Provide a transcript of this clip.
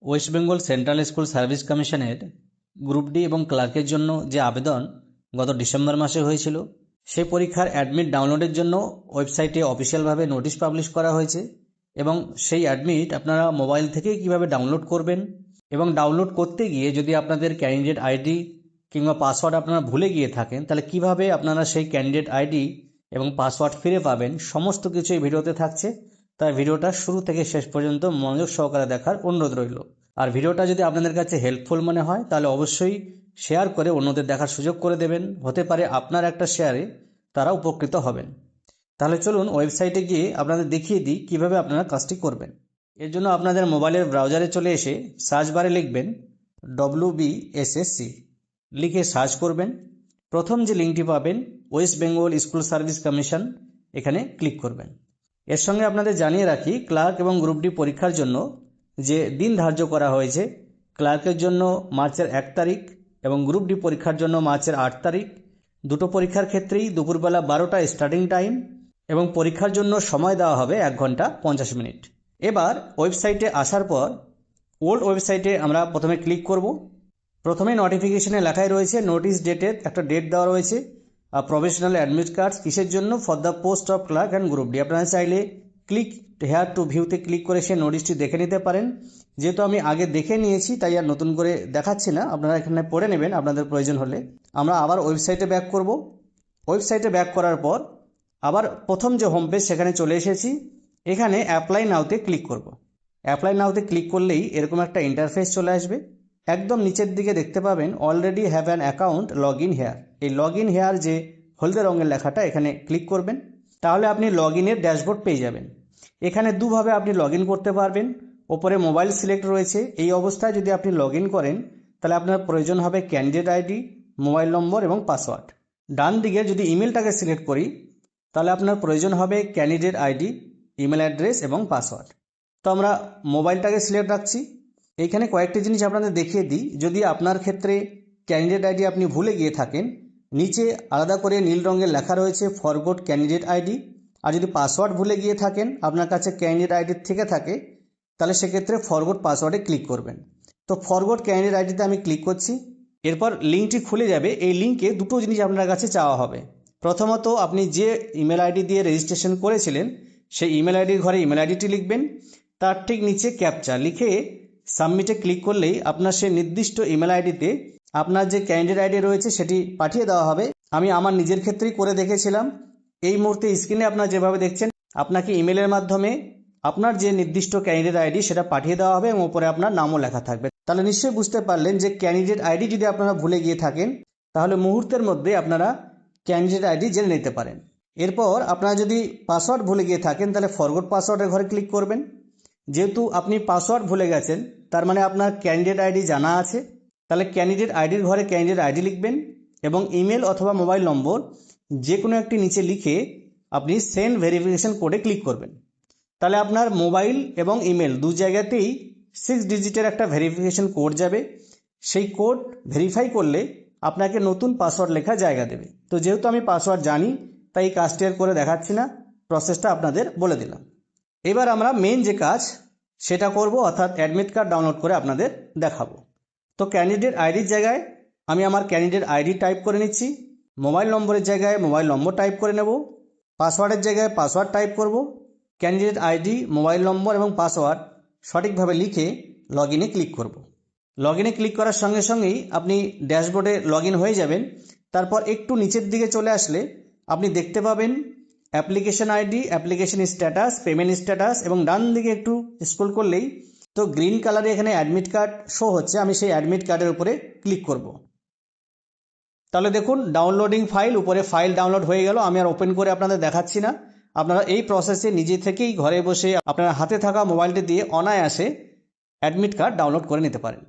West Bengal central school service কমিশনের group D এবং ক্লার্কের জন্য যে আবেদন গত ডিসেম্বর মাসে হয়েছিল, সেই পরীক্ষার অ্যাডমিট ডাউনলোডের জন্য ওয়েবসাইটে অফিসিয়ালভাবে নোটিশ পাবলিশ করা হয়েছে এবং সেই অ্যাডমিট আপনারা মোবাইল থেকে কিভাবে ডাউনলোড করবেন এবং ডাউনলোড করতে গিয়ে যদি আপনাদের ক্যান্ডিডেট আইডি কিংবা পাসওয়ার্ড আপনারা ভুলে গিয়ে থাকেন, তাহলে কিভাবে আপনারা সেই ক্যান্ডিডেট আইডি এবং পাসওয়ার্ড ফিরে পাবেন, সমস্ত কিছু এই ভিডিওতে থাকছে। তাই ভিডিওটা শুরু থেকে শেষ পর্যন্ত মনোযোগ সহকারে দেখার অনুরোধ রইল। আর ভিডিওটা যদি আপনাদের কাছে হেল্পফুল মনে হয় তাহলে অবশ্যই শেয়ার করে অন্যদের দেখার সুযোগ করে দেবেন। হতে পারে আপনার একটা শেয়ারে তারা উপকৃত হবেন। তাহলে চলুন ওয়েবসাইটে গিয়ে আপনাদের দেখিয়ে দিই কীভাবে আপনারা কাজটি করবেন। এর জন্য আপনাদের মোবাইলের ব্রাউজারে চলে এসে সার্চ বারে লিখবেন WBSSC, লিখে সার্চ করবেন। প্রথম যে লিঙ্কটি পাবেন West Bengal school service commission, এখানে ক্লিক করবেন। এর সঙ্গে আপনাদের জানিয়ে রাখি, ক্লার্ক এবং গ্রুপ ডি পরীক্ষার জন্য যে দিন ধার্য করা হয়েছে, ক্লার্কের জন্য মার্চের 1 তারিখ এবং গ্রুপ ডি পরীক্ষার জন্য মার্চের 8 তারিখ। দুটো পরীক্ষার ক্ষেত্রেই দুপুরবেলা 12টা স্টার্টিং টাইম এবং পরীক্ষার জন্য সময় দেওয়া হবে 1 ঘন্টা 50 মিনিট। এবার ওয়েবসাইটে আসার পর ওল্ড ওয়েবসাইটে আমরা প্রথমে ক্লিক করব। প্রথমে নোটিফিকেশনে লেখাই রয়েছে নোটিশ ডেটের একটা ডেট দেওয়া রয়েছে, প্রফেশনাল অ্যাডমিট কার্ড কিসের জন্য, for the post of clerk and group D. আপনারা চাইলে ক্লিক হেয়ার টু ভিউতে ক্লিক করে সে নোটিশটি দেখে নিতে পারেন। যেহেতু আমি আগে দেখে নিয়েছি তাই আর নতুন করে দেখাচ্ছি না, আপনারা এখানে পড়ে নেবেন আপনাদের প্রয়োজন হলে। আমরা আবার ওয়েবসাইটে ব্যাক করব। ওয়েবসাইটে ব্যাক করার পর আবার প্রথম যে হোম পেজ সেখানে চলে এসেছি। এখানে অ্যাপ্লাই নাওতে ক্লিক করব। অ্যাপ্লাই নাওতে ক্লিক করলেই এরকম একটা ইন্টারফেস চলে আসবে। একদম নিচের দিকে দেখতে পাবেন already have an account, log in here. এই লগ ইন হেয়ার যে হলদে রঙের লেখাটা, এখানে ক্লিক করবেন। তাহলে আপনি লগ ইনের ড্যাশবোর্ড পেয়ে যাবেন। এখানে দুভাবে আপনি লগ ইন করতে পারবেন। ওপরে মোবাইল সিলেক্ট রয়েছে। এই অবস্থায় যদি আপনি লগ ইন করেন তাহলে আপনার প্রয়োজন হবে ক্যান্ডিডেট আইডি, মোবাইল নম্বর এবং পাসওয়ার্ড। ডান দিকে যদি ইমেলটাকে সিলেক্ট করি তাহলে আপনার প্রয়োজন হবে ক্যান্ডিডেট আইডি, ইমেল অ্যাড্রেস এবং পাসওয়ার্ড। তো আমরা মোবাইলটাকে সিলেক্ট রাখছি। এইখানে কয়েকটি জিনিস আপনাদের দেখিয়ে দিই। যদি আপনার ক্ষেত্রে ক্যান্ডিডেট আইডি আপনি ভুলে গিয়ে থাকেন, নিচে আলাদা করে নীল রঙের লেখা রয়েছে ফরগট ক্যান্ডিডেট আইডি। আর যদি পাসওয়ার্ড ভুলে গিয়ে থাকেন, আপনার কাছে ক্যান্ডিডেট আইডি থেকে থাকে, তাহলে সেক্ষেত্রে ফরগট পাসওয়ার্ডে ক্লিক করবেন। তো ফরগট ক্যান্ডিডেট আইডিতে আমি ক্লিক করছি। এরপর লিঙ্কটি খুলে যাবে। এই লিঙ্কে দুটো জিনিস আপনার কাছে চাওয়া হবে। প্রথমত, আপনি যে ইমেল আইডি দিয়ে রেজিস্ট্রেশন করেছিলেন সেই ইমেল আইডির ঘরে ইমেল আইডিটি লিখবেন। তার ঠিক নিচে ক্যাপচা লিখে সাবমিটে ক্লিক করলেই আপনার সেই নির্দিষ্ট ইমেল আইডিতে আপনার যে ক্যান্ডিডেট আইডি রয়েছে সেটি পাঠিয়ে দেওয়া হবে। আমি আমার নিজের ক্ষেত্রেই করে দেখেছিলাম। এই মুহূর্তে স্ক্রিনে আপনারা যেভাবে দেখছেন, আপনাকে ইমেলের মাধ্যমে আপনার যে নির্দিষ্ট ক্যান্ডিডেট আইডি সেটা পাঠিয়ে দেওয়া হবে এবং উপরে আপনার নামও লেখা থাকবে। তাহলে নিশ্চয়ই বুঝতে পারলেন যে ক্যান্ডিডেট আইডি যদি আপনারা ভুলে গিয়ে থাকেন তাহলে মুহূর্তের মধ্যে আপনারা ক্যান্ডিডেট আইডি জেনে নিতে পারেন। এরপর আপনারা যদি পাসওয়ার্ড ভুলে গিয়ে থাকেন তাহলে ফরগট পাসওয়ার্ডের ঘরে ক্লিক করবেন। যেহেতু আপনি পাসওয়ার্ড ভুলে গেছেন তার মানে আপনার ক্যান্ডিডেট আইডি জানা আছে। তাহলে ক্যান্ডিডেট আইডির ঘরে ক্যান্ডিডেট আইডি লিখবেন এবং ইমেল অথবা মোবাইল নম্বর যে কোনো একটি নিচে লিখে আপনি সেন্ড ভেরিফিকেশন কোডে ক্লিক করবেন। তাহলে আপনার মোবাইল এবং ইমেল দু জায়গাতেই 6 ডিজিটের একটা ভেরিফিকেশন কোড যাবে। সেই কোড ভেরিফাই করলে আপনাকে নতুন পাসওয়ার্ড লেখা জায়গা দেবে। তো যেহেতু আমি পাসওয়ার্ড জানি তাই এই কাজটি আর করে দেখাচ্ছি না, প্রসেসটা আপনাদের বলে দিলাম। এবার আমরা মেন যে কাজ সেটা করব, অর্থাৎ অ্যাডমিট কার্ড ডাউনলোড করে আপনাদের দেখাবো। তো ক্যান্ডিডেট আইডির জায়গায় আমি আমার ক্যান্ডিডেট আইডি টাইপ করে নিচ্ছি, মোবাইল নম্বরের জায়গায় মোবাইল নম্বর টাইপ করে নেব, পাসওয়ার্ডের জায়গায় পাসওয়ার্ড টাইপ করব। ক্যান্ডিডেট আইডি, মোবাইল নম্বর এবং পাসওয়ার্ড সঠিকভাবে লিখে লগ ইনে ক্লিক করব। লগ ইনে ক্লিক করার সঙ্গে সঙ্গেই আপনি ড্যাশবোর্ডে লগ ইন হয়ে যাবেন। তারপর একটু নিচের দিকে চলে আসলে আপনি দেখতে পাবেন application ID, application status, payment status এবং ডান দিকে একটু স্ক্রল করলেই তো গ্রিন কালারে এখানে অ্যাডমিট কার্ড শো হচ্ছে। আমি সেই অ্যাডমিট কার্ডের উপরে ক্লিক করব। তাহলে দেখুন ডাউনলোডিং ফাইল, উপরে ফাইল ডাউনলোড হয়ে গেল। আমি আর ওপেন করে আপনাদের দেখাচ্ছি না। আপনারা এই প্রসেসে নিজে থেকেই ঘরে বসে আপনার হাতে থাকা মোবাইলটি দিয়ে অনায়াসে অ্যাডমিট কার্ড ডাউনলোড করে নিতে পারেন।